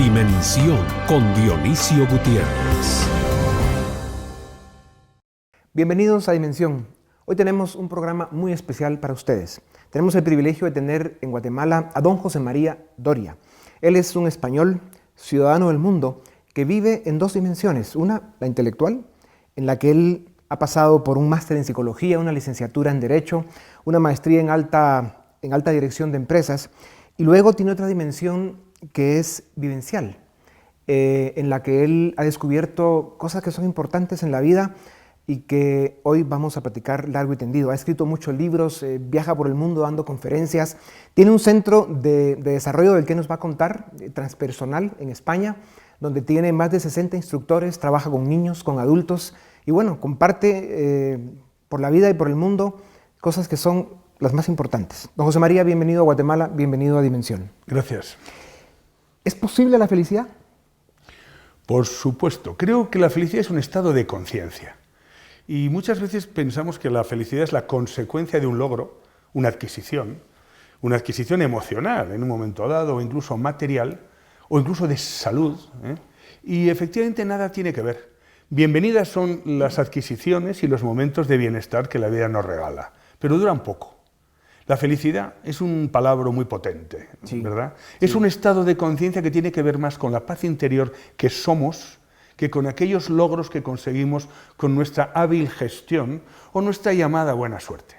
Dimensión con Dionisio Gutiérrez. Bienvenidos a Dimensión. Hoy tenemos un programa muy especial para ustedes. Tenemos el privilegio de tener en Guatemala a don José María Doria. Él es un español, ciudadano del mundo, que vive en dos dimensiones. Una, la intelectual, en la que él ha pasado por un máster en psicología, una licenciatura en Derecho, una maestría en alta dirección de empresas, y luego tiene otra dimensión que es vivencial, en la que él ha descubierto cosas que son importantes en la vida y que hoy vamos a platicar largo y tendido. Ha escrito muchos libros, viaja por el mundo dando conferencias, tiene un centro de desarrollo del que nos va a contar, transpersonal en España, donde tiene más de 60 instructores, trabaja con niños, con adultos, y bueno, comparte por la vida y por el mundo cosas que son las más importantes. Don José María, bienvenido a Guatemala, bienvenido a Dimensión. Gracias. ¿Es posible la felicidad? Por supuesto. Creo que la felicidad es un estado de conciencia. Y muchas veces pensamos que la felicidad es la consecuencia de un logro, una adquisición emocional en un momento dado, o incluso material, o incluso de salud, Y efectivamente nada tiene que ver. Bienvenidas son las adquisiciones y los momentos de bienestar que la vida nos regala, pero duran poco. La felicidad es un palabra muy potente, sí, ¿verdad? Sí. Es un estado de conciencia que tiene que ver más con la paz interior que somos, que con aquellos logros que conseguimos con nuestra hábil gestión o nuestra llamada buena suerte.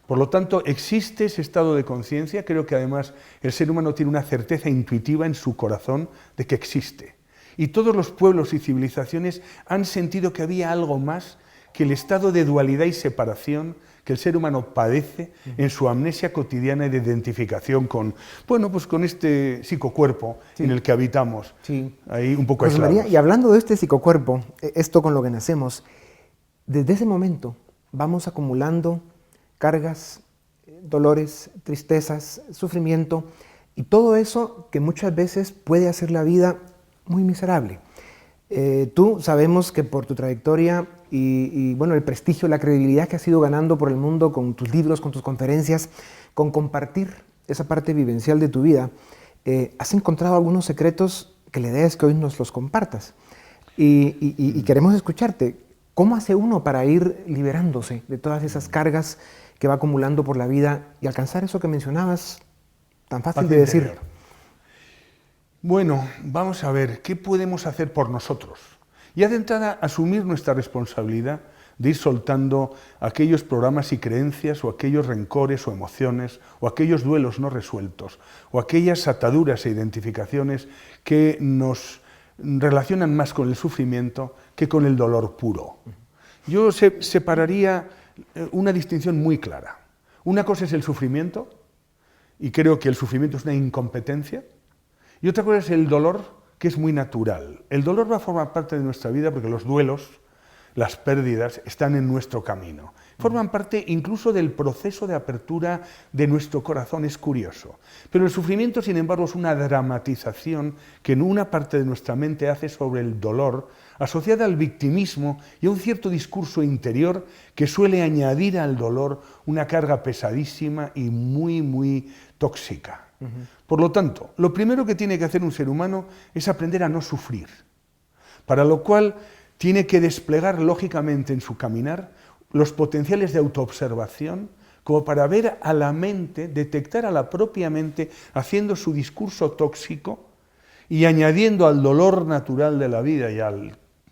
Por lo tanto, existe ese estado de conciencia. Creo que además el ser humano tiene una certeza intuitiva en su corazón de que existe. Y todos los pueblos y civilizaciones han sentido que había algo más que el estado de dualidad y separación que el ser humano padece en su amnesia cotidiana y de identificación con, con este psicocuerpo, sí, en el que habitamos, sí, ahí un poco aislados. María, y hablando de este psicocuerpo, esto con lo que nacemos, desde ese momento vamos acumulando cargas, dolores, tristezas, sufrimiento, y todo eso que muchas veces puede hacer la vida muy miserable. Tú sabemos que por tu trayectoria y el prestigio, la credibilidad que has ido ganando por el mundo con tus libros, con tus conferencias, con compartir esa parte vivencial de tu vida, has encontrado algunos secretos que la idea es que hoy nos los compartas. Y queremos escucharte. ¿Cómo hace uno para ir liberándose de todas esas cargas que va acumulando por la vida y alcanzar eso que mencionabas, tan fácil de decir? Interior. Bueno, vamos a ver, ¿qué podemos hacer por nosotros? Ya de entrada, asumir nuestra responsabilidad de ir soltando aquellos programas y creencias o aquellos rencores o emociones o aquellos duelos no resueltos o aquellas ataduras e identificaciones que nos relacionan más con el sufrimiento que con el dolor puro. Yo separaría una distinción muy clara. Una cosa es el sufrimiento, y creo que el sufrimiento es una incompetencia, y otra cosa es el dolor, que es muy natural. El dolor va a formar parte de nuestra vida porque los duelos, las pérdidas, están en nuestro camino. Forman parte incluso del proceso de apertura de nuestro corazón, es curioso. Pero el sufrimiento, sin embargo, es una dramatización que en una parte de nuestra mente hace sobre el dolor, asociada al victimismo y a un cierto discurso interior que suele añadir al dolor una carga pesadísima y muy, muy tóxica. Por lo tanto, lo primero que tiene que hacer un ser humano es aprender a no sufrir, para lo cual tiene que desplegar lógicamente en su caminar los potenciales de autoobservación, como para ver a la mente, detectar a la propia mente haciendo su discurso tóxico y añadiendo al dolor natural de la vida y a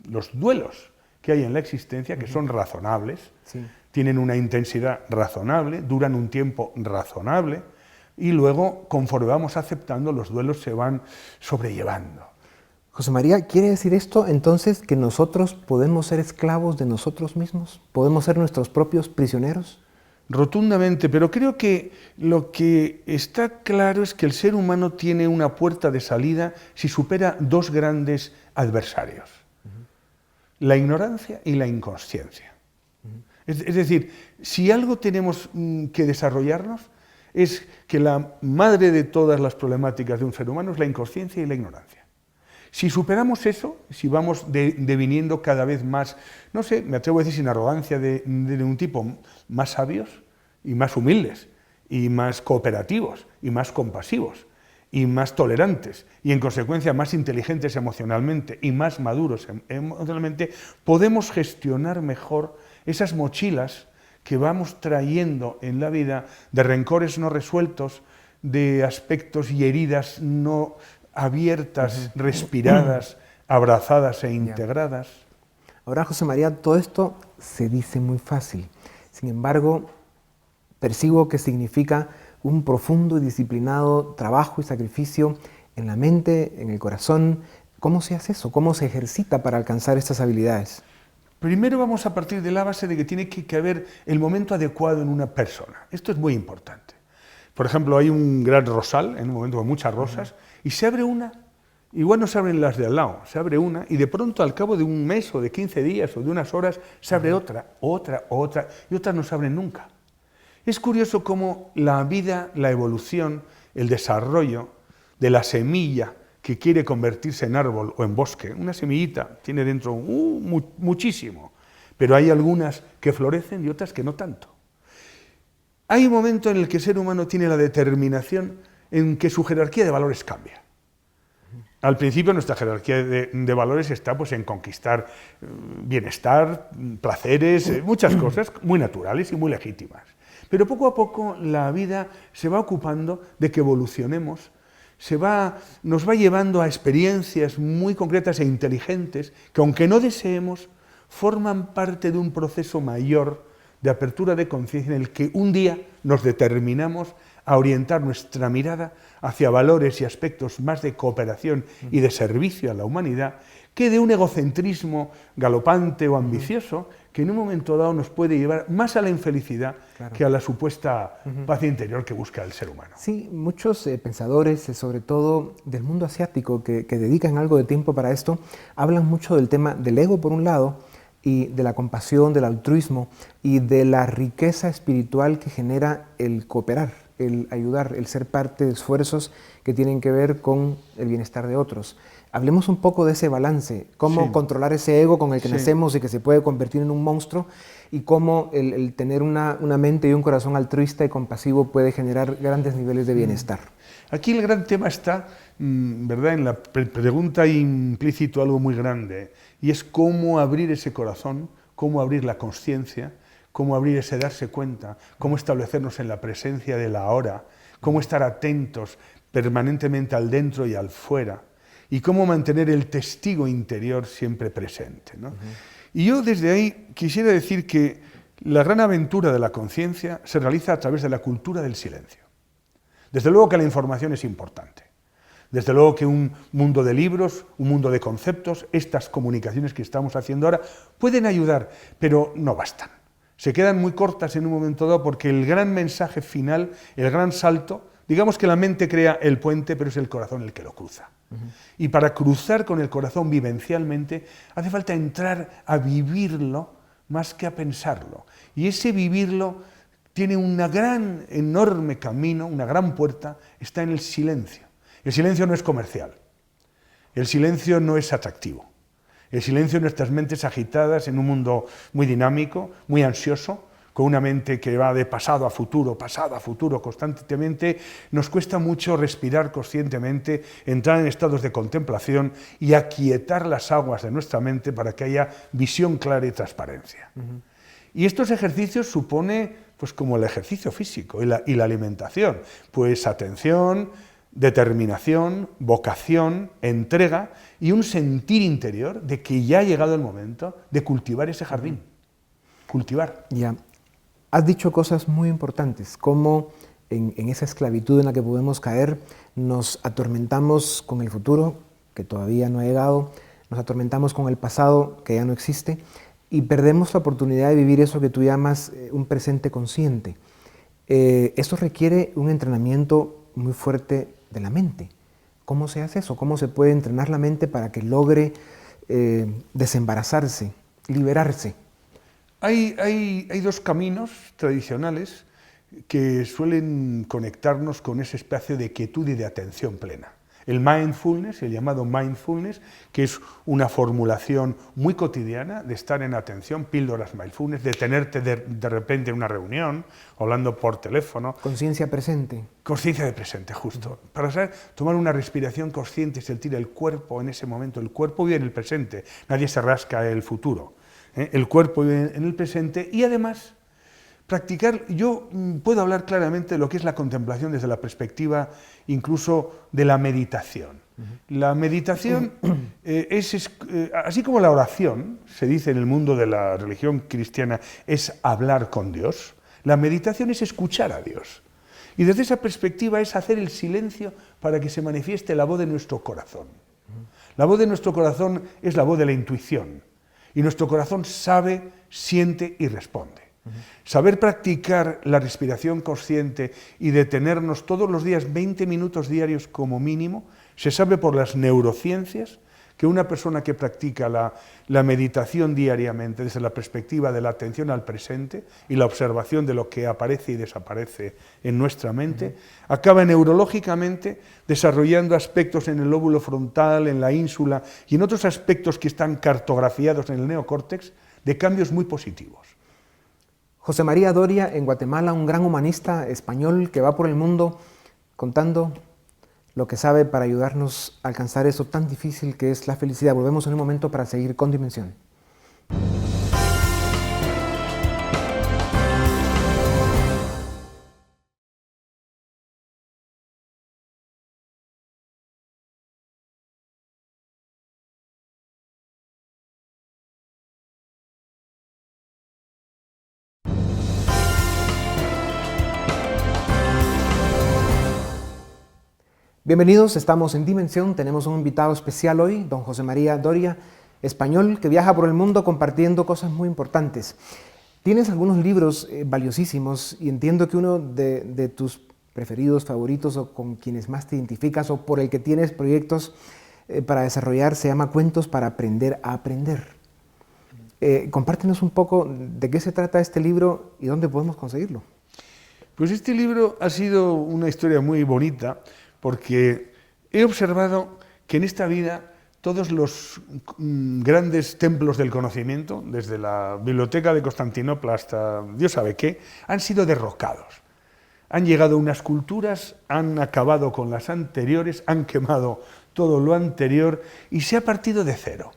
los duelos que hay en la existencia, que son razonables, sí, tienen una intensidad razonable, duran un tiempo razonable, y luego, conforme vamos aceptando, los duelos se van sobrellevando. José María, ¿quiere decir esto entonces que nosotros podemos ser esclavos de nosotros mismos? ¿Podemos ser nuestros propios prisioneros? Rotundamente, pero creo que lo que está claro es que el ser humano tiene una puerta de salida si supera dos grandes adversarios: la ignorancia y la inconsciencia. Es decir, si algo tenemos que desarrollarnos, es que la madre de todas las problemáticas de un ser humano es la inconsciencia y la ignorancia. Si superamos eso, si vamos deviniendo cada vez más, no sé, me atrevo a decir sin arrogancia, de un tipo más sabios y más humildes y más cooperativos y más compasivos y más tolerantes y en consecuencia más inteligentes emocionalmente y más maduros emocionalmente, podemos gestionar mejor esas mochilas que vamos trayendo en la vida de rencores no resueltos, de aspectos y heridas no abiertas, respiradas, abrazadas e integradas. Ahora, José María, todo esto se dice muy fácil. Sin embargo, percibo que significa un profundo y disciplinado trabajo y sacrificio en la mente, en el corazón. ¿Cómo se hace eso? ¿Cómo se ejercita para alcanzar estas habilidades? Primero vamos a partir de la base de que tiene que haber el momento adecuado en una persona. Esto es muy importante. Por ejemplo, hay un gran rosal, en un momento con muchas rosas, y se abre una, igual no se abren las de al lado, se abre una, y de pronto al cabo de un mes o de 15 días o de unas horas, se abre otra, y otras no se abren nunca. Es curioso cómo la vida, la evolución, el desarrollo de la semilla que quiere convertirse en árbol o en bosque, una semillita tiene dentro muchísimo, pero hay algunas que florecen y otras que no tanto. Hay un momento en el que el ser humano tiene la determinación en que su jerarquía de valores cambia. Al principio nuestra jerarquía de valores está pues, en conquistar bienestar, placeres, muchas cosas muy naturales y muy legítimas. Pero poco a poco la vida se va ocupando de que evolucionemos, nos va llevando a experiencias muy concretas e inteligentes que, aunque no deseemos, forman parte de un proceso mayor de apertura de conciencia en el que un día nos determinamos a orientar nuestra mirada hacia valores y aspectos más de cooperación y de servicio a la humanidad que de un egocentrismo galopante o ambicioso que en un momento dado nos puede llevar más a la infelicidad que a la supuesta paz interior que busca el ser humano. Sí, muchos pensadores, sobre todo del mundo asiático, que dedican algo de tiempo para esto, hablan mucho del tema del ego por un lado y de la compasión, del altruismo y de la riqueza espiritual que genera el cooperar, el ayudar, el ser parte de esfuerzos que tienen que ver con el bienestar de otros. Hablemos un poco de ese balance, cómo controlar ese ego con el que nacemos y que se puede convertir en un monstruo, y cómo el tener una mente y un corazón altruista y compasivo puede generar grandes niveles de bienestar. Aquí el gran tema está, ¿verdad? En la pregunta implícito algo muy grande, y es cómo abrir ese corazón, cómo abrir la conciencia, cómo abrir ese darse cuenta, cómo establecernos en la presencia del ahora, cómo estar atentos permanentemente al dentro y al fuera, y cómo mantener el testigo interior siempre presente, ¿no? Y yo desde ahí quisiera decir que la gran aventura de la conciencia se realiza a través de la cultura del silencio. Desde luego que la información es importante. Desde luego que un mundo de libros, un mundo de conceptos, estas comunicaciones que estamos haciendo ahora, pueden ayudar, pero no bastan. Se quedan muy cortas en un momento dado porque el gran mensaje final, el gran salto, digamos que la mente crea el puente, pero es el corazón el que lo cruza. Y para cruzar con el corazón vivencialmente, hace falta entrar a vivirlo más que a pensarlo. Y ese vivirlo tiene un gran, enorme camino, una gran puerta, está en el silencio. El silencio no es comercial, el silencio no es atractivo. El silencio en nuestras mentes agitadas en un mundo muy dinámico, muy ansioso, con una mente que va de pasado a futuro constantemente, nos cuesta mucho respirar conscientemente, entrar en estados de contemplación y aquietar las aguas de nuestra mente para que haya visión clara y transparencia. Y estos ejercicios supone, pues como el ejercicio físico y la alimentación, pues atención, determinación, vocación, entrega y un sentir interior de que ya ha llegado el momento de cultivar ese jardín. Cultivar. Ya. Has dicho cosas muy importantes, como en esa esclavitud en la que podemos caer, nos atormentamos con el futuro, que todavía no ha llegado, nos atormentamos con el pasado, que ya no existe, y perdemos la oportunidad de vivir eso que tú llamas un presente consciente. Esto requiere un entrenamiento muy fuerte de la mente. ¿Cómo se hace eso? ¿Cómo se puede entrenar la mente para que logre desembarazarse, liberarse? Hay dos caminos tradicionales que suelen conectarnos con ese espacio de quietud y de atención plena. el mindfulness, el llamado mindfulness, que es una formulación muy cotidiana de estar en atención, píldoras mindfulness, de tenerte de repente en una reunión, hablando por teléfono. Conciencia presente. Conciencia de presente, justo. Para saber, tomar una respiración consciente, sentir el cuerpo en ese momento. El cuerpo vive en el presente, nadie se rasca el futuro. El cuerpo vive en el presente y además practicar, yo puedo hablar claramente de lo que es la contemplación desde la perspectiva incluso de la meditación. La meditación es así como la oración, se dice en el mundo de la religión cristiana, es hablar con Dios, la meditación es escuchar a Dios. Y desde esa perspectiva es hacer el silencio para que se manifieste la voz de nuestro corazón. La voz de nuestro corazón es la voz de la intuición. Y nuestro corazón sabe, siente y responde. Saber practicar la respiración consciente y detenernos todos los días 20 minutos diarios como mínimo, se sabe por las neurociencias que una persona que practica la meditación diariamente desde la perspectiva de la atención al presente y la observación de lo que aparece y desaparece en nuestra mente, acaba neurológicamente desarrollando aspectos en el lóbulo frontal, en la ínsula y en otros aspectos que están cartografiados en el neocórtex de cambios muy positivos. José María Doria, en Guatemala, un gran humanista español que va por el mundo contando lo que sabe para ayudarnos a alcanzar eso tan difícil que es la felicidad. Volvemos en un momento para seguir con Dimensión. Bienvenidos, estamos en Dimensión, tenemos un invitado especial hoy, don José María Doria, español que viaja por el mundo compartiendo cosas muy importantes. Tienes algunos libros valiosísimos y entiendo que uno de tus preferidos, favoritos o con quienes más te identificas o por el que tienes proyectos para desarrollar se llama Cuentos para aprender a aprender. Compártenos un poco de qué se trata este libro y dónde podemos conseguirlo. Pues este libro ha sido una historia muy bonita, porque he observado que en esta vida todos los grandes templos del conocimiento, desde la Biblioteca de Constantinopla hasta Dios sabe qué, han sido derrocados. Han llegado unas culturas, han acabado con las anteriores, han quemado todo lo anterior y se ha partido de cero.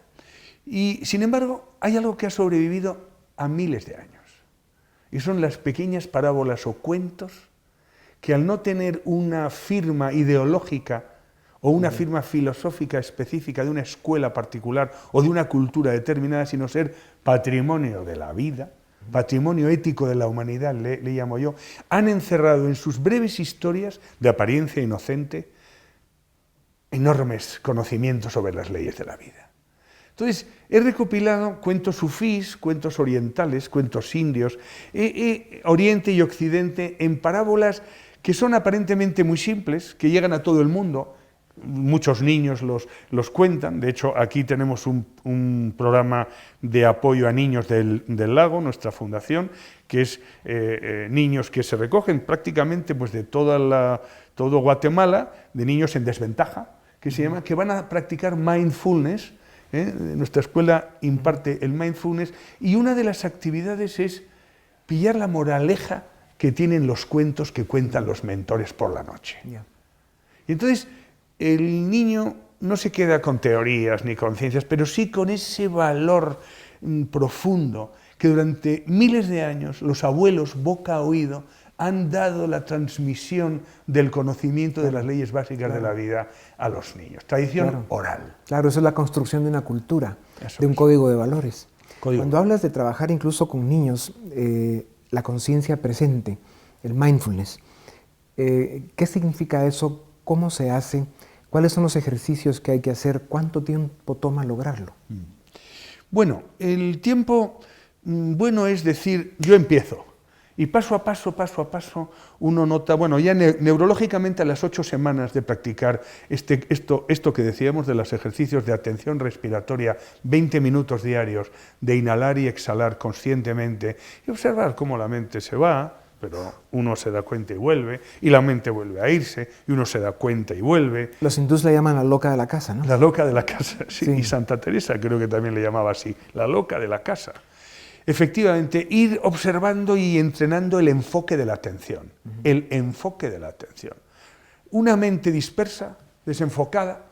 Y sin embargo, hay algo que ha sobrevivido a miles de años. Y son las pequeñas parábolas o cuentos que al no tener una firma ideológica o una firma filosófica específica de una escuela particular o de una cultura determinada, sino ser patrimonio de la vida, patrimonio ético de la humanidad, le llamo yo, han encerrado en sus breves historias de apariencia inocente enormes conocimientos sobre las leyes de la vida. Entonces, he recopilado cuentos sufís, cuentos orientales, cuentos indios, Oriente y Occidente, en parábolas que son aparentemente muy simples, que llegan a todo el mundo. Muchos niños los cuentan. De hecho, aquí tenemos un programa de apoyo a niños del lago, nuestra fundación, que es niños que se recogen prácticamente pues, de todo Guatemala, de niños en desventaja, que se llama, que van a practicar mindfulness. Nuestra escuela imparte el mindfulness y una de las actividades es pillar la moraleja que tienen los cuentos que cuentan los mentores por la noche. Y entonces el niño no se queda con teorías ni con ciencias, pero sí con ese valor profundo que durante miles de años los abuelos boca a oído han dado la transmisión del conocimiento de las leyes básicas de la vida a los niños. Tradición oral. Claro, eso es la construcción de una cultura, de un código de valores. Cuando hablas de trabajar incluso con niños, la conciencia presente, el mindfulness, ¿qué significa eso? ¿Cómo se hace? ¿Cuáles son los ejercicios que hay que hacer? ¿Cuánto tiempo toma lograrlo? Bueno, el tiempo bueno es decir, yo empiezo. Y paso a paso, uno nota, bueno, ya neurológicamente a las 8 semanas de practicar esto que decíamos de los ejercicios de atención respiratoria, 20 minutos diarios, de inhalar y exhalar conscientemente, y observar cómo la mente se va, pero uno se da cuenta y vuelve, y la mente vuelve a irse, y uno se da cuenta y vuelve. Los hindús la llaman la loca de la casa, ¿no? La loca de la casa, sí. Sí. Y Santa Teresa creo que también le llamaba así, la loca de la casa. Efectivamente, ir observando y entrenando el enfoque de la atención, el enfoque de la atención. Una mente dispersa, desenfocada,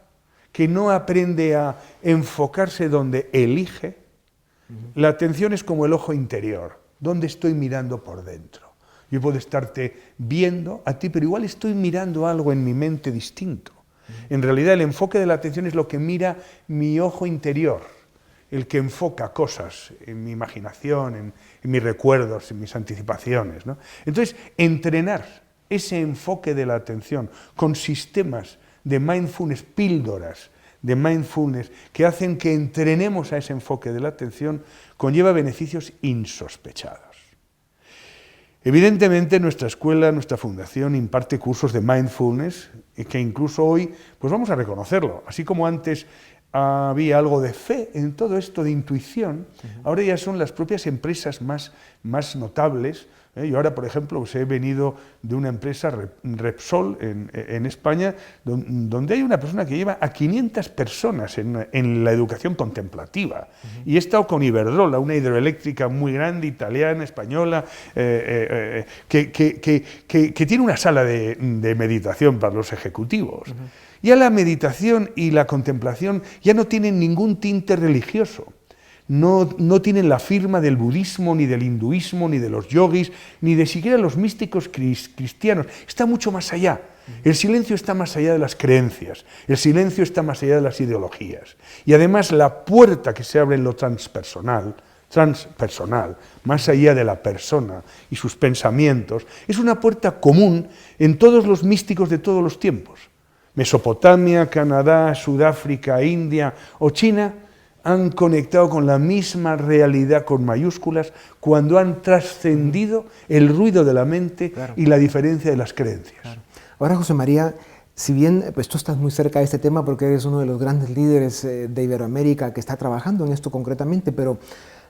que no aprende a enfocarse donde elige. La atención es como el ojo interior, donde estoy mirando por dentro. Yo puedo estarte viendo a ti, pero igual estoy mirando algo en mi mente distinto. En realidad el enfoque de la atención es lo que mira mi ojo interior, el que enfoca cosas en mi imaginación, en mis recuerdos, en mis anticipaciones, ¿no? Entonces, entrenar ese enfoque de la atención con sistemas de mindfulness, píldoras de mindfulness que hacen que entrenemos a ese enfoque de la atención, conlleva beneficios insospechados. Evidentemente nuestra escuela, nuestra fundación imparte cursos de mindfulness que incluso hoy, pues vamos a reconocerlo, así como antes había algo de fe en todo esto de intuición, ahora ya son las propias empresas más notables. Yo ahora, por ejemplo, pues he venido de una empresa, Repsol, en España, donde hay una persona que lleva a 500 personas en la educación contemplativa. Y he estado con Iberdrola, una hidroeléctrica muy grande, italiana, española, que tiene una sala de meditación para los ejecutivos. Ya la meditación y la contemplación ya no tienen ningún tinte religioso. No tienen la firma del budismo, ni del hinduismo, ni de los yogis, ni de siquiera los místicos cristianos. Está mucho más allá. El silencio está más allá de las creencias. El silencio está más allá de las ideologías. Y además la puerta que se abre en lo transpersonal, más allá de la persona y sus pensamientos, es una puerta común en todos los místicos de todos los tiempos. Mesopotamia, Canadá, Sudáfrica, India o China han conectado con la misma realidad con mayúsculas cuando han trascendido el ruido de la mente y la diferencia de las creencias. Claro. Ahora, José María, si bien pues, tú estás muy cerca de este tema porque eres uno de los grandes líderes de Iberoamérica que está trabajando en esto concretamente, pero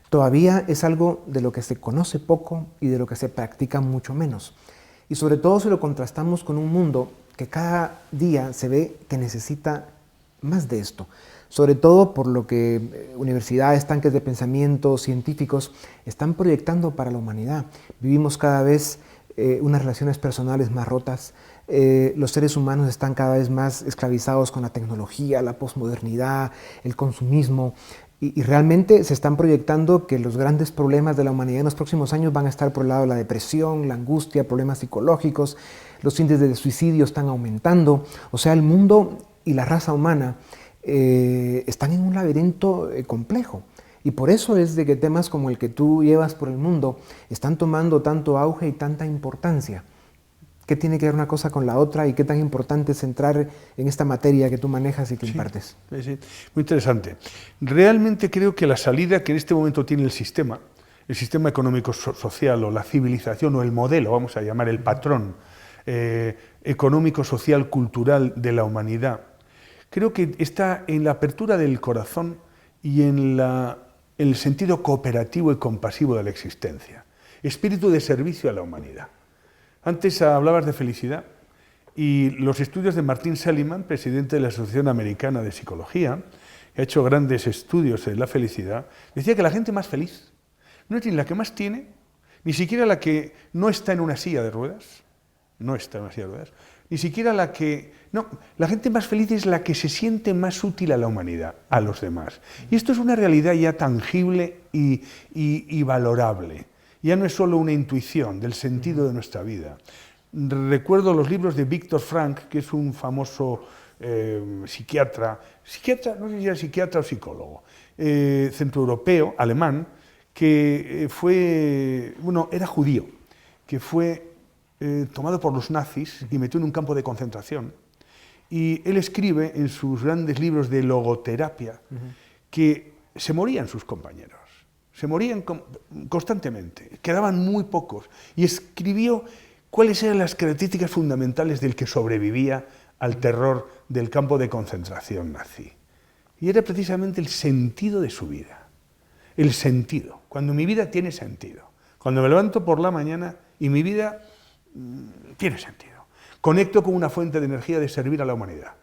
todavía es algo de lo que se conoce poco y de lo que se practica mucho menos. Y sobre todo si lo contrastamos con un mundo que cada día se ve que necesita más de esto. Sobre todo por lo que universidades, tanques de pensamiento, científicos están proyectando para la humanidad. Vivimos cada vez unas relaciones personales más rotas, los seres humanos están cada vez más esclavizados con la tecnología, la posmodernidad, el consumismo, y realmente se están proyectando que los grandes problemas de la humanidad en los próximos años van a estar por el lado de la depresión, la angustia, problemas psicológicos, los índices de suicidio están aumentando. O sea, el mundo y la raza humana están en un laberinto complejo, y por eso es de que temas como el que tú llevas por el mundo están tomando tanto auge y tanta importancia. ¿Qué tiene que ver una cosa con la otra y qué tan importante es entrar en esta materia que tú manejas y que impartes? Sí, muy interesante. Realmente creo que la salida que en este momento tiene el sistema económico social o la civilización o el modelo, vamos a llamar el patrón económico, social, cultural de la humanidad, creo que está en la apertura del corazón y en el sentido cooperativo y compasivo de la existencia. Espíritu de servicio a la humanidad. Antes hablabas de felicidad y los estudios de Martin Seligman, presidente de la Asociación Americana de Psicología, que ha hecho grandes estudios en la felicidad, decía que la gente más feliz no es ni la que más tiene, ni siquiera la que no está en una silla de ruedas, ni siquiera la que... No, la gente más feliz es la que se siente más útil a la humanidad, a los demás. Y esto es una realidad ya tangible y valorable. Ya no es solo una intuición del sentido de nuestra vida. Recuerdo los libros de Viktor Frankl, que es un famoso psiquiatra, no sé si era psiquiatra o psicólogo, centroeuropeo, alemán, que era judío, que fue tomado por los nazis y metido en un campo de concentración. Y él escribe en sus grandes libros de logoterapia que se morían sus compañeros, se morían constantemente, quedaban muy pocos, y escribió cuáles eran las características fundamentales del que sobrevivía al terror del campo de concentración nazi. Y era precisamente el sentido de su vida, el sentido, cuando mi vida tiene sentido, cuando me levanto por la mañana y mi vida tiene sentido. Conecto con una fuente de energía de servir a la humanidad,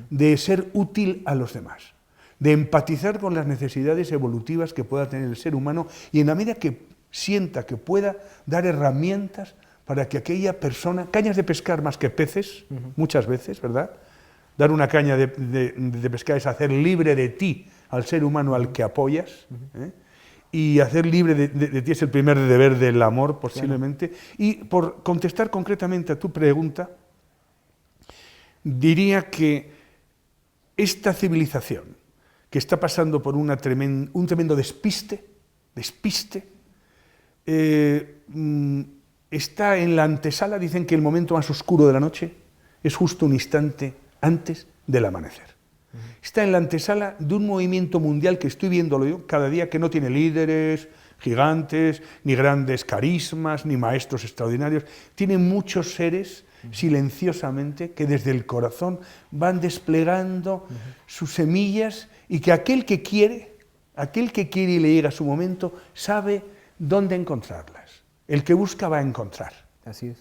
de ser útil a los demás, de empatizar con las necesidades evolutivas que pueda tener el ser humano y en la medida que sienta que pueda dar herramientas para que aquella persona, cañas de pescar más que peces, muchas veces, ¿verdad? Dar una caña de pescar es hacer libre de ti al ser humano al que apoyas, y hacer libre de ti es el primer deber del amor, posiblemente. Claro. Y por contestar concretamente a tu pregunta, diría que esta civilización, que está pasando por un tremendo despiste, está en la antesala. Dicen que el momento más oscuro de la noche es justo un instante antes del amanecer. Está en la antesala de un movimiento mundial que estoy viéndolo yo cada día, que no tiene líderes gigantes, ni grandes carismas, ni maestros extraordinarios. Tiene muchos seres silenciosamente que desde el corazón van desplegando sus semillas y que aquel que quiere y le llega su momento, sabe dónde encontrarlas. El que busca va a encontrar. Así es.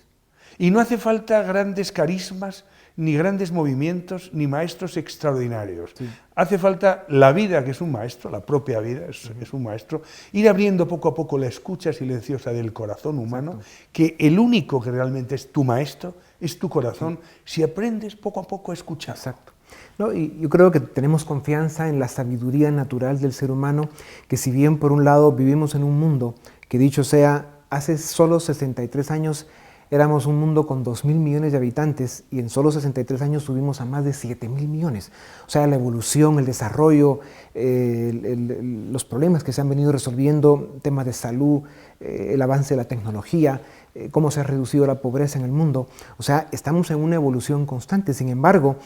Y no hace falta grandes carismas, ni grandes movimientos, ni maestros extraordinarios. Sí. Hace falta la vida, que es un maestro, la propia vida es un maestro, ir abriendo poco a poco la escucha silenciosa del corazón humano, que el único que realmente es tu maestro es tu corazón, si aprendes poco a poco a escuchar. Exacto. No, y yo creo que tenemos confianza en la sabiduría natural del ser humano, que si bien por un lado vivimos en un mundo que, dicho sea, hace solo 63 años éramos un mundo con 2.000 millones de habitantes y en solo 63 años subimos a más de 7.000 millones. O sea, la evolución, el desarrollo, los problemas que se han venido resolviendo, temas de salud, el avance de la tecnología, cómo se ha reducido la pobreza en el mundo. O sea, estamos en una evolución constante. Sin embargo,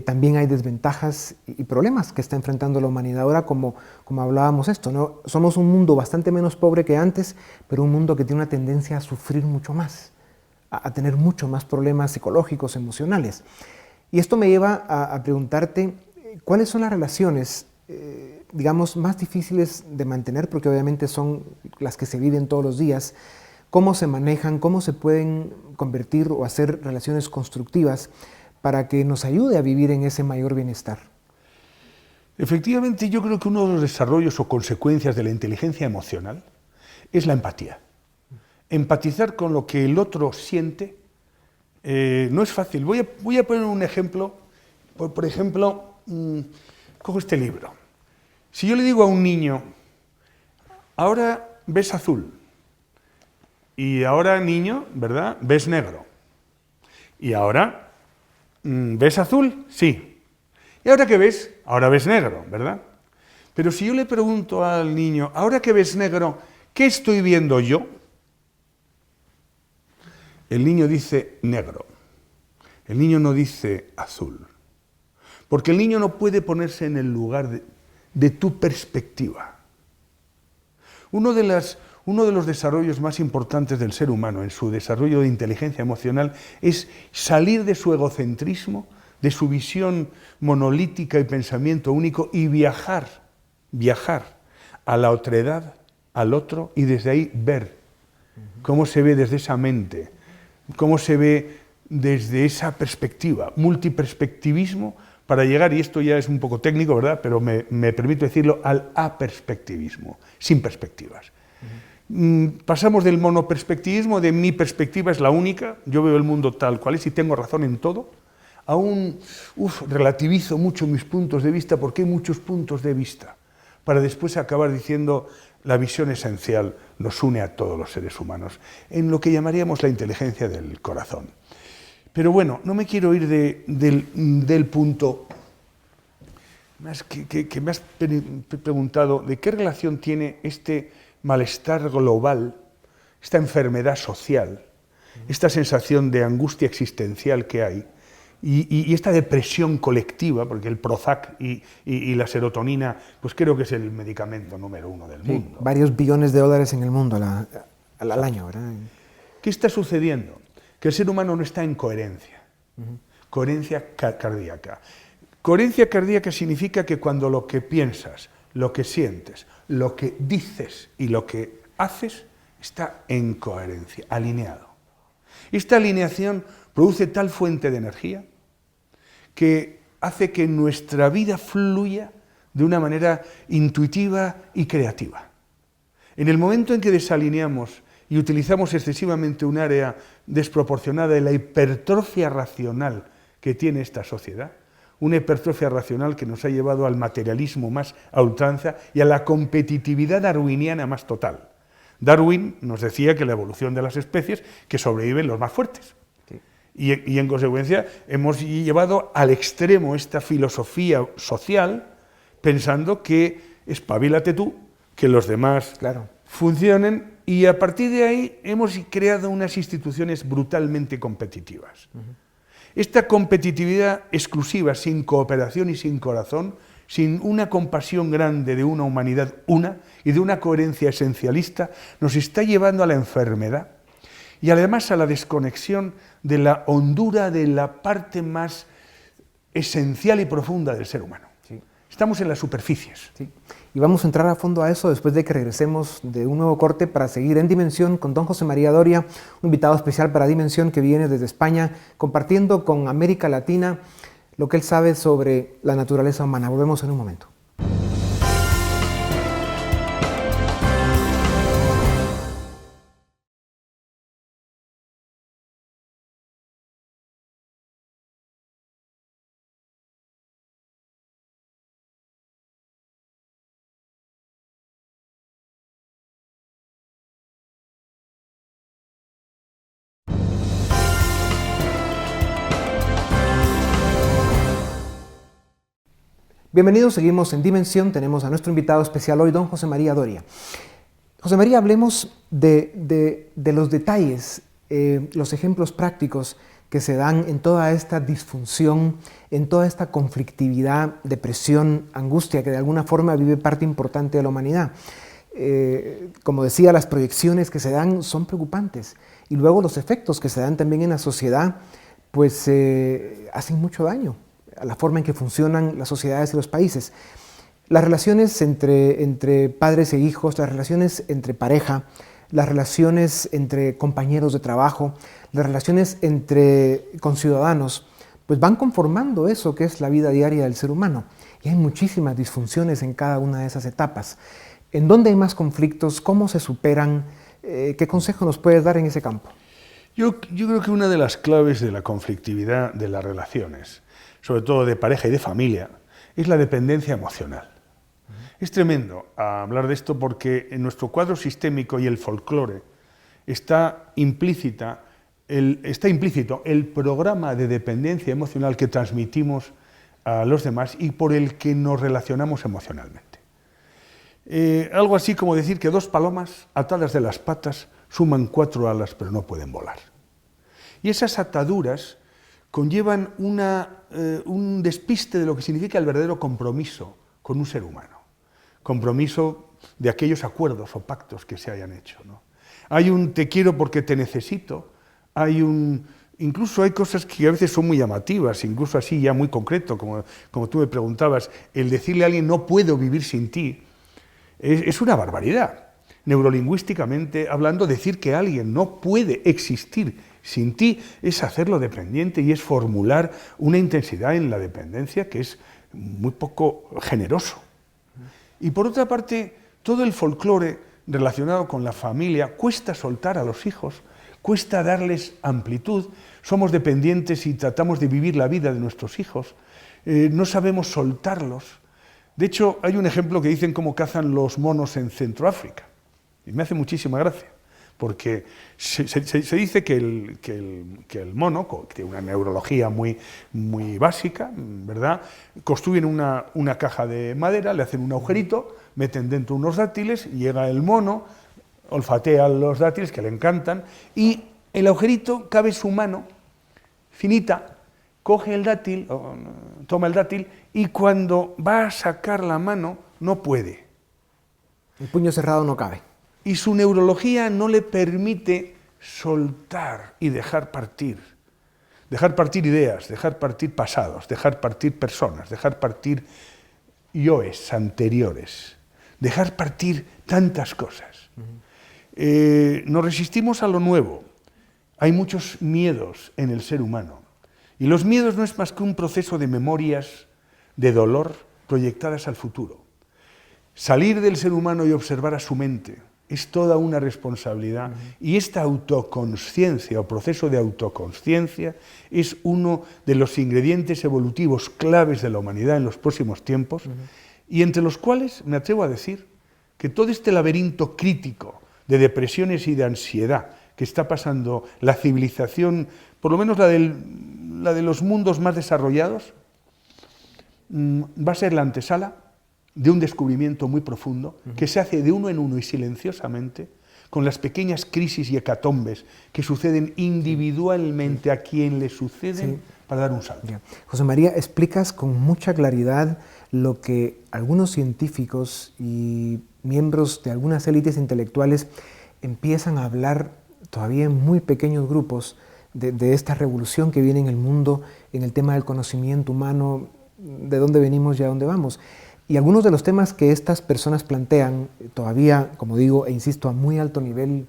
también hay desventajas y problemas que está enfrentando la humanidad ahora, como hablábamos esto, ¿no? Somos un mundo bastante menos pobre que antes, pero un mundo que tiene una tendencia a sufrir mucho más, a tener mucho más problemas psicológicos, emocionales. Y esto me lleva a preguntarte, ¿cuáles son las relaciones, digamos, más difíciles de mantener? Porque obviamente son las que se viven todos los días. ¿Cómo se manejan? ¿Cómo se pueden convertir o hacer relaciones constructivas para que nos ayude a vivir en ese mayor bienestar? Efectivamente, yo creo que uno de los desarrollos o consecuencias de la inteligencia emocional es la empatía. Empatizar con lo que el otro siente no es fácil. Voy a poner un ejemplo. Por ejemplo, cojo este libro. Si yo le digo a un niño, ahora ves azul, y ahora, niño, ¿verdad?, ves negro, y ahora ves azul, sí, y ahora ¿qué ves? Ahora ves negro, ¿verdad? Pero si yo le pregunto al niño, ahora que ves negro, ¿qué estoy viendo yo? El niño dice negro, el niño no dice azul, porque el niño no puede ponerse en el lugar de tu perspectiva. Uno de los desarrollos más importantes del ser humano en su desarrollo de inteligencia emocional es salir de su egocentrismo, de su visión monolítica y pensamiento único y viajar a la otredad, al otro, y desde ahí ver cómo se ve desde esa mente, cómo se ve desde esa perspectiva, multiperspectivismo, para llegar, y esto ya es un poco técnico, ¿verdad?, pero me permito decirlo, al aperspectivismo, sin perspectivas. Pasamos del monoperspectivismo, de mi perspectiva es la única, yo veo el mundo tal cual es y tengo razón en todo, a un relativizo mucho mis puntos de vista porque hay muchos puntos de vista, para después acabar diciendo la visión esencial nos une a todos los seres humanos, en lo que llamaríamos la inteligencia del corazón. Pero bueno, no me quiero ir del punto más que me has preguntado, de qué relación tiene este malestar global, esta enfermedad social, esta sensación de angustia existencial que hay, y esta depresión colectiva, porque el Prozac y la serotonina, pues creo que es el medicamento número 1 del mundo. Varios billones de dólares en el mundo al año, ¿verdad? ¿Qué está sucediendo? Que el ser humano no está en coherencia. Coherencia cardíaca. Coherencia cardíaca significa que cuando lo que piensas, lo que sientes, lo que dices y lo que haces está en coherencia, alineado. Esta alineación produce tal fuente de energía que hace que nuestra vida fluya de una manera intuitiva y creativa. En el momento en que desalineamos y utilizamos excesivamente un área desproporcionada de la hipertrofia racional que tiene esta sociedad, una hipertrofia racional que nos ha llevado al materialismo más a ultranza y a la competitividad darwiniana más total. Darwin nos decía que la evolución de las especies, que sobreviven los más fuertes. Sí. Y en consecuencia hemos llevado al extremo esta filosofía social pensando que espabilate tú, que los demás funcionen, y a partir de ahí hemos creado unas instituciones brutalmente competitivas. Esta competitividad exclusiva, sin cooperación y sin corazón, sin una compasión grande de una humanidad una y de una coherencia esencialista, nos está llevando a la enfermedad y además a la desconexión de la hondura de la parte más esencial y profunda del ser humano. Sí. Estamos en las superficies. Sí. Y vamos a entrar a fondo a eso después de que regresemos de un nuevo corte para seguir en Dimensión con don José María Doria, un invitado especial para Dimensión que viene desde España, compartiendo con América Latina lo que él sabe sobre la naturaleza humana. Volvemos en un momento. Bienvenidos, seguimos en Dimensión, tenemos a nuestro invitado especial hoy, don José María Doria. José María, hablemos de los detalles, los ejemplos prácticos que se dan en toda esta disfunción, en toda esta conflictividad, depresión, angustia, que de alguna forma vive parte importante de la humanidad. Como decía, las proyecciones que se dan son preocupantes y luego los efectos que se dan también en la sociedad, pues hacen mucho daño a la forma en que funcionan las sociedades y los países. Las relaciones entre padres e hijos, las relaciones entre pareja, las relaciones entre compañeros de trabajo, las relaciones entre conciudadanos, pues van conformando eso que es la vida diaria del ser humano. Y hay muchísimas disfunciones en cada una de esas etapas. ¿En dónde hay más conflictos? ¿Cómo se superan? ¿Qué consejo nos puedes dar en ese campo? Yo creo que una de las claves de la conflictividad de las relaciones, sobre todo de pareja y de familia, es la dependencia emocional. Es tremendo hablar de esto porque en nuestro cuadro sistémico y el folclore está implícito el programa de dependencia emocional que transmitimos a los demás y por el que nos relacionamos emocionalmente. Algo así como decir que dos palomas atadas de las patas suman 4 alas pero no pueden volar. Y esas ataduras conllevan un despiste de lo que significa el verdadero compromiso con un ser humano. Compromiso de aquellos acuerdos o pactos que se hayan hecho, ¿no? Hay un te quiero porque te necesito, incluso hay cosas que a veces son muy llamativas, incluso así ya muy concreto, como tú me preguntabas, el decirle a alguien no puedo vivir sin ti, es una barbaridad. Neurolingüísticamente hablando, decir que alguien no puede existir sin ti es hacerlo dependiente y es formular una intensidad en la dependencia que es muy poco generoso. Y por otra parte, todo el folclore relacionado con la familia cuesta soltar a los hijos, cuesta darles amplitud, somos dependientes y tratamos de vivir la vida de nuestros hijos, no sabemos soltarlos. De hecho, hay un ejemplo que dicen cómo cazan los monos en Centroáfrica, y me hace muchísima gracia. Porque se dice que el mono, que tiene una neurología muy básica, ¿verdad?, construyen una caja de madera, le hacen un agujerito, meten dentro unos dátiles, llega el mono, olfatea los dátiles que le encantan, y el agujerito cabe su mano finita, coge el dátil, toma el dátil, y cuando va a sacar la mano, no puede. El puño cerrado no cabe. Y su neurología no le permite soltar y dejar partir ideas, dejar partir pasados, dejar partir personas, dejar partir yoes anteriores, dejar partir tantas cosas. Nos resistimos a lo nuevo Hay muchos miedos en el ser humano. Y los miedos no es más que un proceso de memorias de dolor proyectadas al futuro. Salir del ser humano y observar a su mente es toda una responsabilidad. Y esta autoconsciencia o proceso de autoconsciencia es uno de los ingredientes evolutivos claves de la humanidad en los próximos tiempos, y entre los cuales me atrevo a decir que todo este laberinto crítico de depresiones y de ansiedad que está pasando la civilización, por lo menos la de los mundos más desarrollados, va a ser la antesala de un descubrimiento muy profundo que se hace de uno en uno y silenciosamente con las pequeñas crisis y hecatombes que suceden individualmente a quien le suceden para dar un salto. José María, explicas con mucha claridad lo que algunos científicos y miembros de algunas élites intelectuales empiezan a hablar todavía en muy pequeños grupos de esta revolución que viene en el mundo, en el tema del conocimiento humano, de dónde venimos y a dónde vamos. Y algunos de los temas que estas personas plantean, todavía, como digo, e insisto, a muy alto nivel,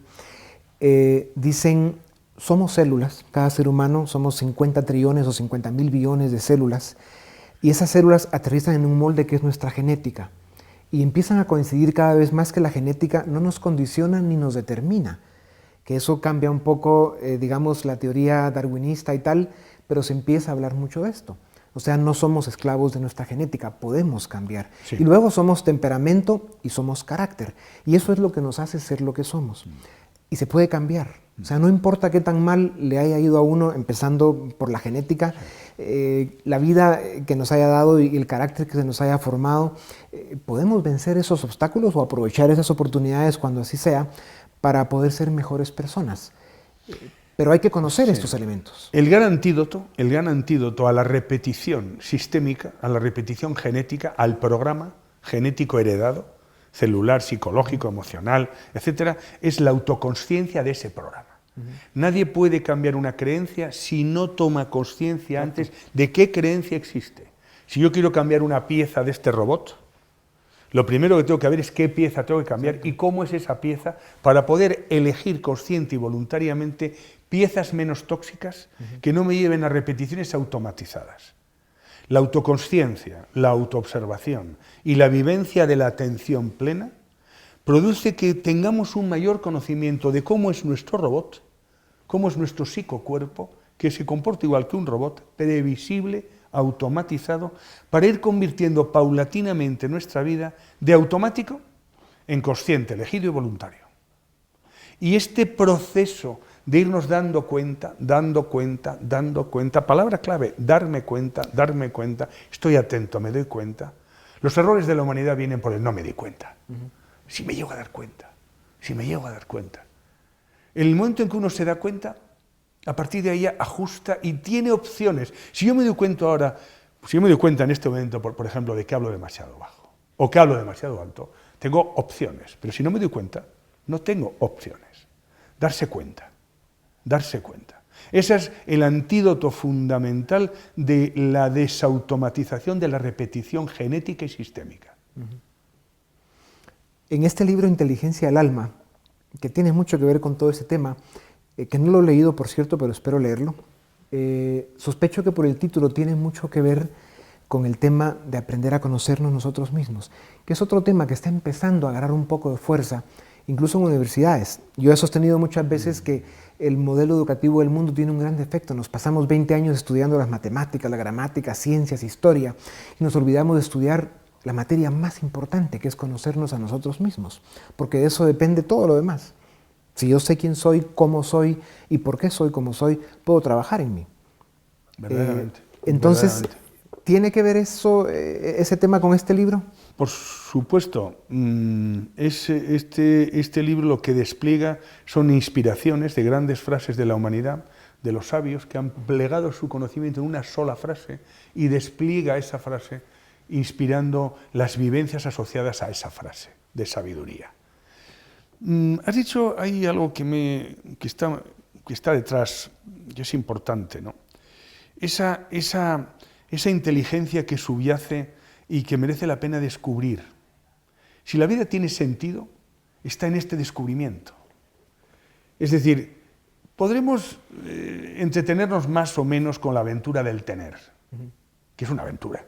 dicen, somos células, cada ser humano, somos 50 trillones o 50.000 billones de células, y esas células aterrizan en un molde que es nuestra genética, y empiezan a coincidir cada vez más que la genética no nos condiciona ni nos determina, que eso cambia un poco, digamos, la teoría darwinista y tal, pero se empieza a hablar mucho de esto. O sea, no somos esclavos de nuestra genética, podemos cambiar. Sí. Y luego somos temperamento y somos carácter. Y eso es lo que nos hace ser lo que somos. Y se puede cambiar. O sea, no importa qué tan mal le haya ido a uno, empezando por la genética, la vida que nos haya dado y el carácter que se nos haya formado, podemos vencer esos obstáculos o aprovechar esas oportunidades cuando así sea para poder ser mejores personas. Pero hay que conocer estos elementos. El gran antídoto a la repetición sistémica, a la repetición genética, al programa genético heredado, celular, psicológico, emocional, etcétera, es la autoconsciencia de ese programa. Nadie puede cambiar una creencia si no toma consciencia antes de qué creencia existe. Si yo quiero cambiar una pieza de este robot, lo primero que tengo que ver es qué pieza tengo que cambiar y cómo es esa pieza para poder elegir consciente y voluntariamente piezas menos tóxicas que no me lleven a repeticiones automatizadas. La autoconsciencia, la autoobservación y la vivencia de la atención plena produce que tengamos un mayor conocimiento de cómo es nuestro robot, cómo es nuestro psicocuerpo, que se comporta igual que un robot, previsible, automatizado, para ir convirtiendo paulatinamente nuestra vida de automático en consciente, elegido y voluntario. Y este proceso de irnos dando cuenta, palabra clave, darme cuenta, estoy atento, me doy cuenta. Los errores de la humanidad vienen por el no me di cuenta. Si me llego a dar cuenta. En el momento en que uno se da cuenta, a partir de ahí ajusta y tiene opciones. Si yo me doy cuenta ahora, si yo me doy cuenta en este momento, por ejemplo, de que hablo demasiado bajo o que hablo demasiado alto, tengo opciones. Pero si no me doy cuenta, no tengo opciones. Darse cuenta. Ese es el antídoto fundamental de la desautomatización de la repetición genética y sistémica. En este libro Inteligencia del Alma, que tiene mucho que ver con todo este tema, que no lo he leído, por cierto, pero espero leerlo, sospecho que por el título tiene mucho que ver con el tema de aprender a conocernos nosotros mismos, que es otro tema que está empezando a agarrar un poco de fuerza, incluso en universidades. Yo he sostenido muchas veces que el modelo educativo del mundo tiene un gran defecto. Nos pasamos 20 años estudiando las matemáticas, la gramática, ciencias, historia, y nos olvidamos de estudiar la materia más importante, que es conocernos a nosotros mismos, porque de eso depende todo lo demás. Si yo sé quién soy, cómo soy y por qué soy como soy, puedo trabajar en mí. Verdaderamente. Entonces, ¿tiene que ver eso, ese tema con este libro? Por supuesto. Este libro lo que despliega son inspiraciones de grandes frases de la humanidad, de los sabios que han plegado su conocimiento en una sola frase y despliega esa frase inspirando las vivencias asociadas a esa frase de sabiduría. Has dicho, hay algo que está detrás, que es importante, ¿no? Esa inteligencia que subyace y que merece la pena descubrir. Si la vida tiene sentido, está en este descubrimiento. Es decir, podremos entretenernos más o menos con la aventura del tener, que es una aventura,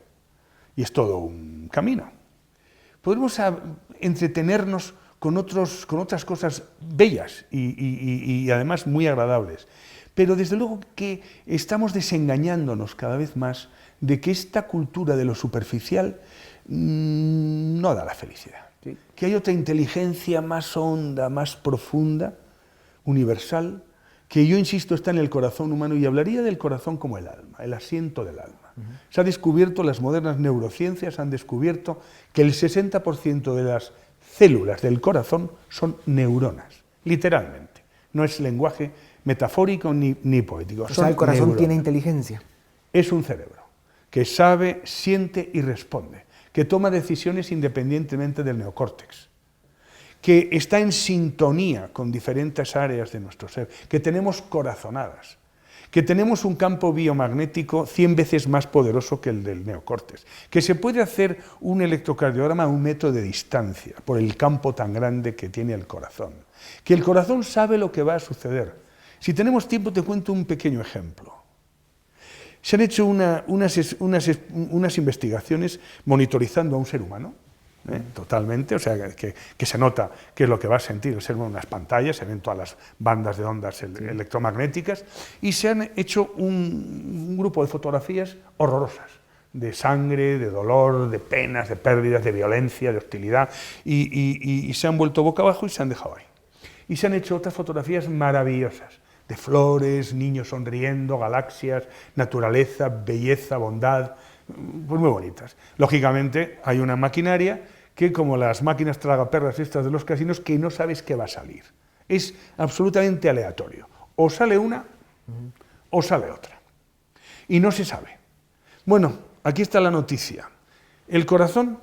y es todo un camino. Podremos entretenernos con otras cosas bellas y además muy agradables, pero desde luego que estamos desengañándonos cada vez más de que esta cultura de lo superficial no da la felicidad, ¿sí? Que hay otra inteligencia más honda, más profunda, universal, que yo insisto está en el corazón humano, y hablaría del corazón como el alma, el asiento del alma. Se ha descubierto, las modernas neurociencias han descubierto que el 60% de las células del corazón son neuronas, literalmente. No es lenguaje metafórico ni poético. O sea, el corazón neuronas. tiene inteligencia. Es un cerebro que sabe, siente y responde, que toma decisiones independientemente del neocórtex, que está en sintonía con diferentes áreas de nuestro ser, que tenemos corazonadas, que tenemos un campo biomagnético 100 veces más poderoso que el del neocórtex, que se puede hacer un electrocardiograma a 1 metro de distancia por el campo tan grande que tiene el corazón, que el corazón sabe lo que va a suceder. Si tenemos tiempo te cuento un pequeño ejemplo. Se han hecho unas investigaciones monitorizando a un ser humano, totalmente, o sea, que se nota qué es lo que va a sentir el ser humano en unas pantallas, se ven todas las bandas de ondas electromagnéticas, y se han hecho un grupo de fotografías horrorosas, de sangre, de dolor, de penas, de pérdidas, de violencia, de hostilidad, y se han vuelto boca abajo y se han dejado ahí. Y se han hecho otras fotografías maravillosas, de flores, niños sonriendo, galaxias, naturaleza, belleza, bondad, pues muy bonitas. Lógicamente hay una maquinaria que, como las máquinas tragaperras estas de los casinos, que no sabes qué va a salir. Es absolutamente aleatorio. O sale una o sale otra. Y no se sabe. Bueno, aquí está la noticia. El corazón,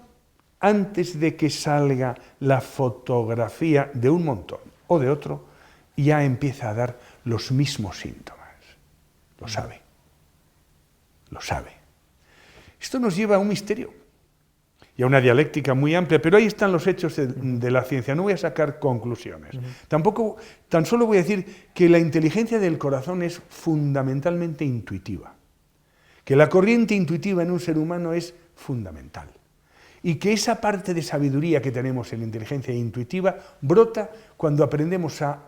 antes de que salga la fotografía de un montón o de otro, ya empieza a dar los mismos síntomas. Lo sabe. Lo sabe. Esto nos lleva a un misterio y a una dialéctica muy amplia, pero ahí están los hechos de la ciencia. No voy a sacar conclusiones. Tan solo voy a decir que la inteligencia del corazón es fundamentalmente intuitiva, que la corriente intuitiva en un ser humano es fundamental, y que esa parte de sabiduría que tenemos en la inteligencia intuitiva brota cuando aprendemos a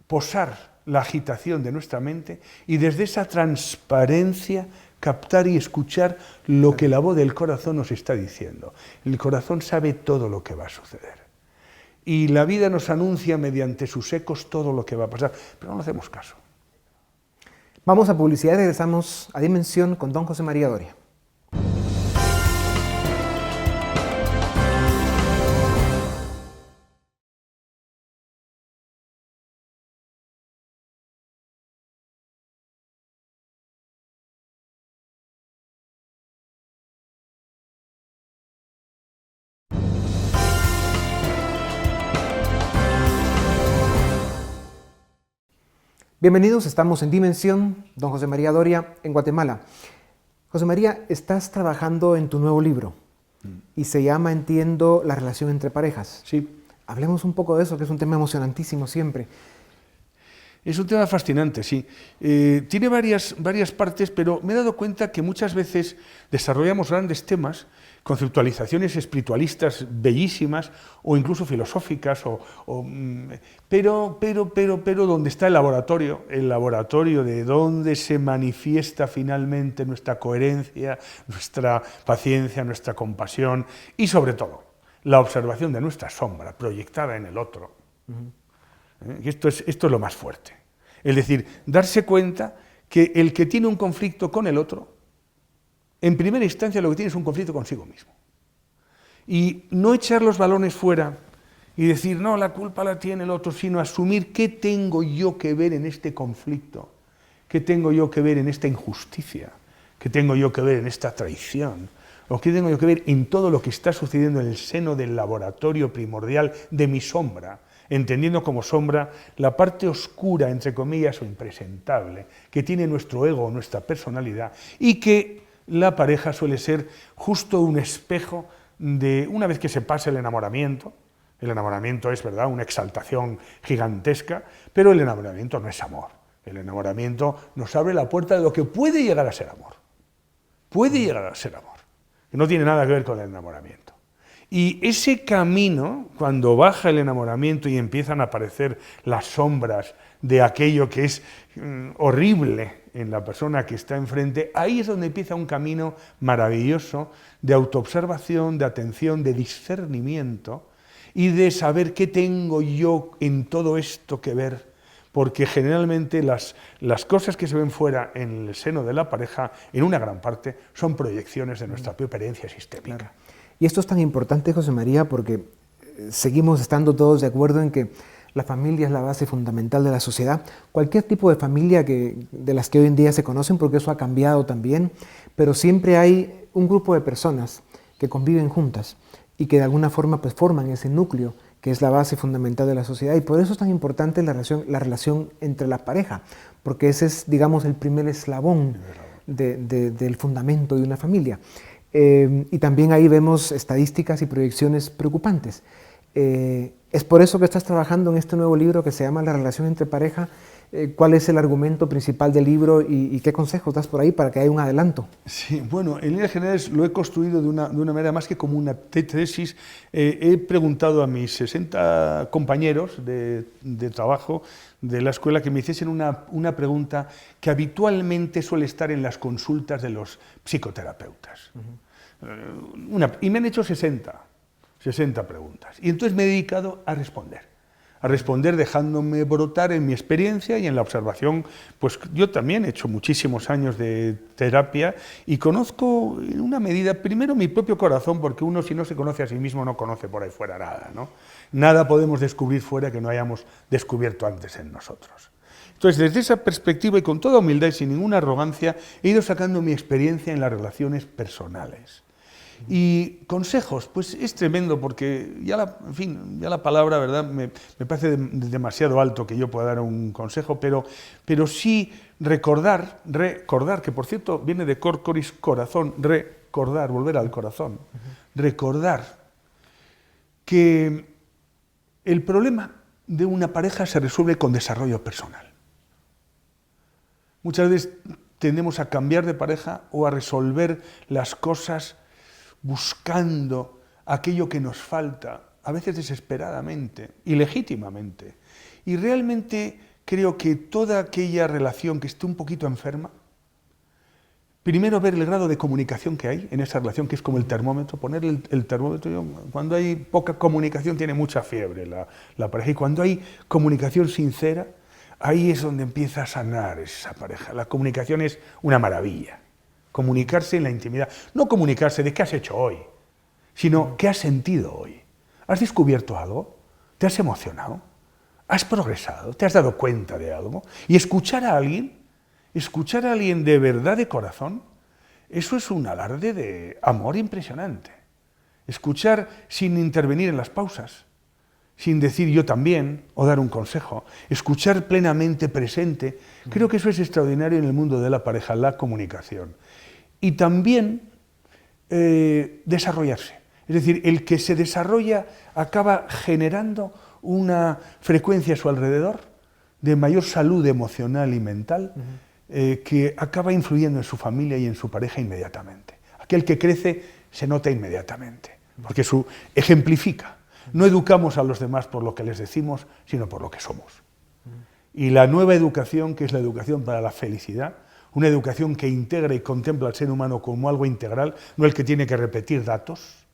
posar la agitación de nuestra mente y desde esa transparencia captar y escuchar lo que la voz del corazón nos está diciendo. El corazón sabe todo lo que va a suceder. Y la vida nos anuncia mediante sus ecos todo lo que va a pasar, pero no hacemos caso. Vamos a publicidad y regresamos a Dimensión con don José María Doria. Bienvenidos, estamos en Dimensión, don José María Doria, en Guatemala. José María, estás trabajando en tu nuevo libro y se llama, entiendo, La relación entre parejas. Sí. Hablemos un poco de eso, que es un tema emocionantísimo siempre. Es un tema fascinante, sí. Tiene varias partes, pero me he dado cuenta que muchas veces desarrollamos grandes temas, conceptualizaciones espiritualistas bellísimas o incluso filosóficas, pero donde está el laboratorio de donde se manifiesta finalmente nuestra coherencia, nuestra paciencia, nuestra compasión y sobre todo la observación de nuestra sombra proyectada en el otro. Esto es lo más fuerte. Es decir, darse cuenta que el que tiene un conflicto con el otro, en primera instancia lo que tiene es un conflicto consigo mismo. Y no echar los balones fuera y decir, no, la culpa la tiene el otro, sino asumir qué tengo yo que ver en este conflicto, qué tengo yo que ver en esta injusticia, qué tengo yo que ver en esta traición, o qué tengo yo que ver en todo lo que está sucediendo en el seno del laboratorio primordial de mi sombra, entendiendo como sombra la parte oscura, entre comillas, o impresentable, que tiene nuestro ego o nuestra personalidad, y que la pareja suele ser justo un espejo de, una vez que se pasa el enamoramiento, El enamoramiento es, ¿verdad?, una exaltación gigantesca, pero el enamoramiento no es amor. El enamoramiento nos abre la puerta de lo que puede llegar a ser amor. Puede llegar a ser amor. Que no tiene nada que ver con el enamoramiento. Y ese camino, cuando baja el enamoramiento y empiezan a aparecer las sombras de aquello que es horrible en la persona que está enfrente, ahí es donde empieza un camino maravilloso de autoobservación, de atención, de discernimiento y de saber qué tengo yo en todo esto que ver. Porque generalmente las cosas que se ven fuera en el seno de la pareja, en una gran parte, son proyecciones de nuestra propia herencia sistémica. Claro. Y esto es tan importante, José María, porque seguimos estando todos de acuerdo en que la familia es la base fundamental de la sociedad. Cualquier tipo de familia de las que hoy en día se conocen, porque eso ha cambiado también, pero siempre hay un grupo de personas que conviven juntas y que de alguna forma pues, forman ese núcleo que es la base fundamental de la sociedad, y por eso es tan importante la relación entre la pareja, porque ese es, digamos, el primer eslabón del fundamento de una familia. Y también ahí vemos estadísticas y proyecciones preocupantes. Es por eso que estás trabajando en este nuevo libro que se llama La relación entre pareja. ¿Cuál es el argumento principal del libro y qué consejos das por ahí para que haya un adelanto? Sí, bueno, en líneas generales lo he construido de una manera más que como una tesis. He preguntado a mis 60 compañeros de trabajo de la escuela que me hiciesen una pregunta que habitualmente suele estar en las consultas de los psicoterapeutas. Y me han hecho 60 preguntas. Y entonces me he dedicado a responder dejándome brotar en mi experiencia y en la observación. Pues yo también he hecho muchísimos años de terapia y conozco en una medida, primero mi propio corazón, porque uno si no se conoce a sí mismo no conoce por ahí fuera nada, ¿no? Nada podemos descubrir fuera que no hayamos descubierto antes en nosotros. Entonces, desde esa perspectiva y con toda humildad y sin ninguna arrogancia, he ido sacando mi experiencia en las relaciones personales. Y consejos, pues es tremendo porque ya la palabra, ¿verdad?, me parece demasiado alto que yo pueda dar un consejo, pero sí recordar, que por cierto viene de corcoris, corazón, recordar, volver al corazón, recordar que el problema de una pareja se resuelve con desarrollo personal. Muchas veces tendemos a cambiar de pareja o a resolver las cosas buscando aquello que nos falta, a veces desesperadamente y legítimamente. Y realmente creo que toda aquella relación que esté un poquito enferma, primero ver el grado de comunicación que hay en esa relación, que es como el termómetro, poner el termómetro. Cuando hay poca comunicación tiene mucha fiebre la pareja, y cuando hay comunicación sincera, ahí es donde empieza a sanar esa pareja. La comunicación es una maravilla. Comunicarse en la intimidad, no comunicarse de qué has hecho hoy, sino qué has sentido hoy. ¿Has descubierto algo? ¿Te has emocionado? ¿Has progresado? ¿Te has dado cuenta de algo? Y escuchar a alguien de verdad, de corazón, eso es un alarde de amor impresionante. Escuchar sin intervenir en las pausas, sin decir yo también o dar un consejo, escuchar plenamente presente, creo que eso es extraordinario en el mundo de la pareja, la comunicación. Y también desarrollarse. Es decir, el que se desarrolla acaba generando una frecuencia a su alrededor de mayor salud emocional y mental que acaba influyendo en su familia y en su pareja inmediatamente. Aquel que crece se nota inmediatamente, porque ejemplifica. No educamos a los demás por lo que les decimos, sino por lo que somos. Y la nueva educación, que es la educación para la felicidad, una educación que integra y contempla al ser humano como algo integral, no el que tiene que repetir datos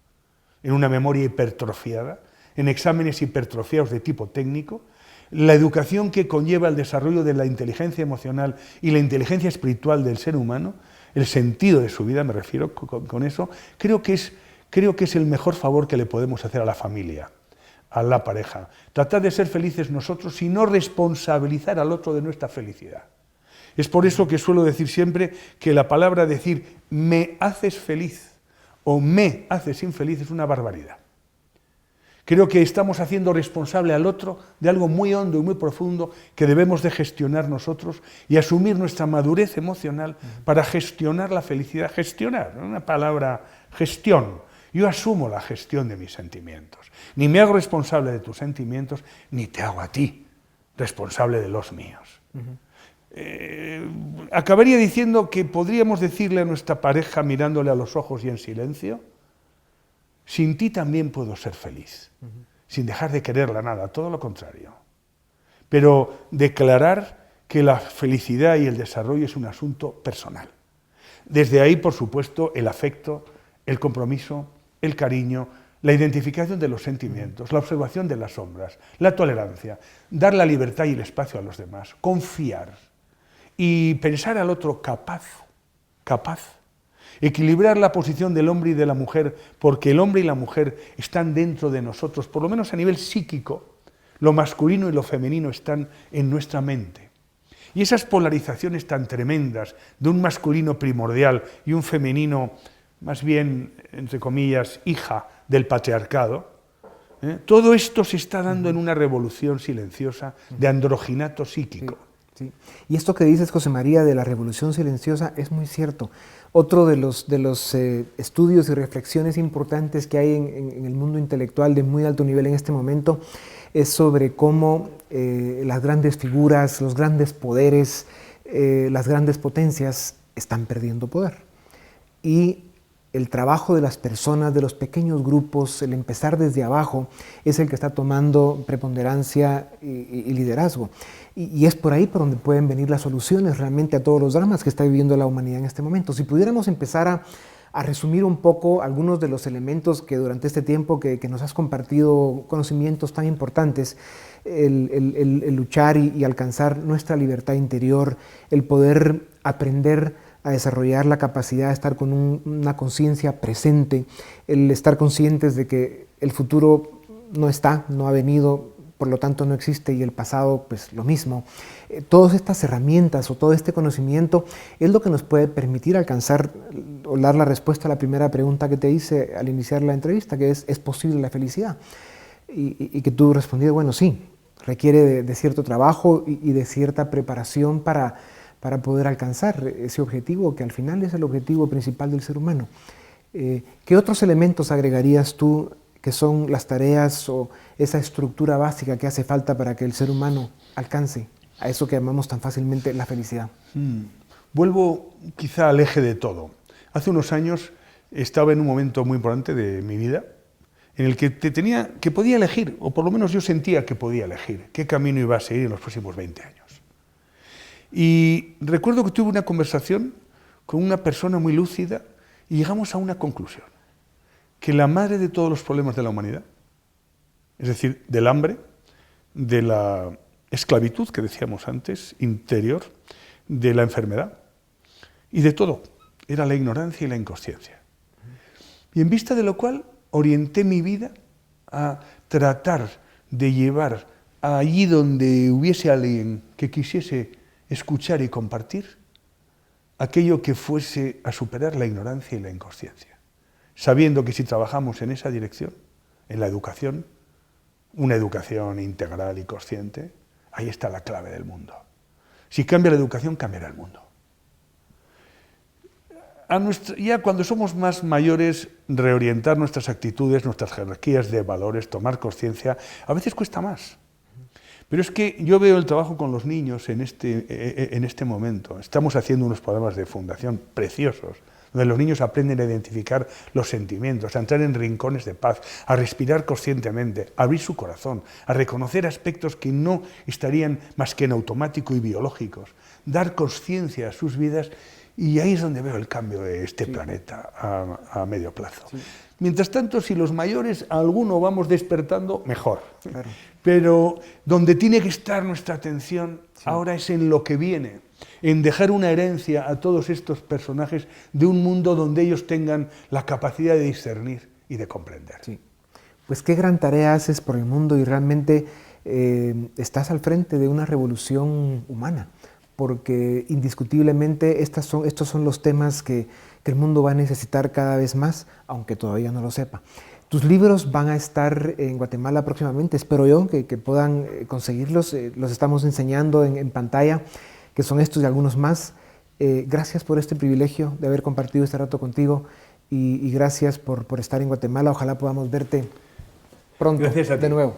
en una memoria hipertrofiada, en exámenes hipertrofiados de tipo técnico, la educación que conlleva el desarrollo de la inteligencia emocional y la inteligencia espiritual del ser humano, el sentido de su vida, me refiero con eso, creo que es el mejor favor que le podemos hacer a la familia, a la pareja. Tratar de ser felices nosotros y no responsabilizar al otro de nuestra felicidad. Es por eso que suelo decir siempre que la palabra decir me haces feliz o me haces infeliz es una barbaridad. Creo que estamos haciendo responsable al otro de algo muy hondo y muy profundo que debemos de gestionar nosotros y asumir nuestra madurez emocional para gestionar la felicidad. Gestionar, una palabra, gestión, Yo asumo la gestión de mis sentimientos. Ni me hago responsable de tus sentimientos, ni te hago a ti responsable de los míos. Acabaría diciendo que podríamos decirle a nuestra pareja mirándole a los ojos y en silencio: sin ti también puedo ser feliz, sin dejar de quererla nada, todo lo contrario. Pero declarar que la felicidad y el desarrollo es un asunto personal. Desde ahí, por supuesto, el afecto, el compromiso, el cariño, la identificación de los sentimientos, la observación de las sombras, la tolerancia, dar la libertad y el espacio a los demás, confiar y pensar al otro capaz, equilibrar la posición del hombre y de la mujer, porque el hombre y la mujer están dentro de nosotros, por lo menos a nivel psíquico, lo masculino y lo femenino están en nuestra mente. Y esas polarizaciones tan tremendas de un masculino primordial y un femenino más bien, entre comillas, hija del patriarcado, todo esto se está dando en una revolución silenciosa de androginato psíquico. Sí. Y esto que dices, José María, de la revolución silenciosa es muy cierto. Otro de los estudios y reflexiones importantes que hay en el mundo intelectual de muy alto nivel en este momento es sobre cómo las grandes figuras, los grandes poderes, las grandes potencias están perdiendo poder. Y el trabajo de las personas, de los pequeños grupos, el empezar desde abajo, es el que está tomando preponderancia y liderazgo. Y es por ahí por donde pueden venir las soluciones realmente a todos los dramas que está viviendo la humanidad en este momento. Si pudiéramos empezar a resumir un poco algunos de los elementos que durante este tiempo que nos has compartido conocimientos tan importantes, el luchar y alcanzar nuestra libertad interior, el poder aprender a desarrollar la capacidad de estar con una conciencia presente, el estar conscientes de que el futuro no está, no ha venido, por lo tanto no existe, y el pasado pues lo mismo. Todas estas herramientas o todo este conocimiento es lo que nos puede permitir alcanzar o dar la respuesta a la primera pregunta que te hice al iniciar la entrevista, que ¿es posible la felicidad? Y que tú respondías, bueno, sí, requiere de cierto trabajo y de cierta preparación para poder alcanzar ese objetivo, que al final es el objetivo principal del ser humano. ¿Qué otros elementos agregarías tú que son las tareas o esa estructura básica que hace falta para que el ser humano alcance a eso que llamamos tan fácilmente la felicidad? Vuelvo quizá al eje de todo. Hace unos años estaba en un momento muy importante de mi vida en el que podía elegir, o por lo menos yo sentía que podía elegir, qué camino iba a seguir en los próximos 20 años. Y recuerdo que tuve una conversación con una persona muy lúcida y llegamos a una conclusión, que la madre de todos los problemas de la humanidad, es decir, del hambre, de la esclavitud que decíamos antes, interior, de la enfermedad y de todo, era la ignorancia y la inconsciencia. Y en vista de lo cual orienté mi vida a tratar de llevar allí donde hubiese alguien que quisiese escuchar y compartir aquello que fuese a superar la ignorancia y la inconsciencia, sabiendo que si trabajamos en esa dirección, en la educación, una educación integral y consciente, ahí está la clave del mundo. Si cambia la educación, cambiará el mundo. Ya cuando somos más mayores, reorientar nuestras actitudes, nuestras jerarquías de valores, tomar conciencia, a veces cuesta más. Pero es que yo veo el trabajo con los niños en este momento. Estamos haciendo unos programas de fundación preciosos, donde los niños aprenden a identificar los sentimientos, a entrar en rincones de paz, a respirar conscientemente, a abrir su corazón, a reconocer aspectos que no estarían más que en automático y biológicos, dar conciencia a sus vidas, y ahí es donde veo el cambio de este planeta a medio plazo. Sí. Mientras tanto, si los mayores a alguno vamos despertando, mejor. Claro. Pero donde tiene que estar nuestra atención ahora es en lo que viene, en dejar una herencia a todos estos personajes de un mundo donde ellos tengan la capacidad de discernir y de comprender. Sí. Pues qué gran tarea haces por el mundo y realmente estás al frente de una revolución humana, porque indiscutiblemente estos son los temas que el mundo va a necesitar cada vez más, aunque todavía no lo sepa. Tus libros van a estar en Guatemala próximamente, espero yo que puedan conseguirlos, los estamos enseñando en pantalla, que son estos y algunos más. Gracias por este privilegio de haber compartido este rato contigo y gracias por estar en Guatemala. Ojalá podamos verte pronto Gracias a ti. de nuevo.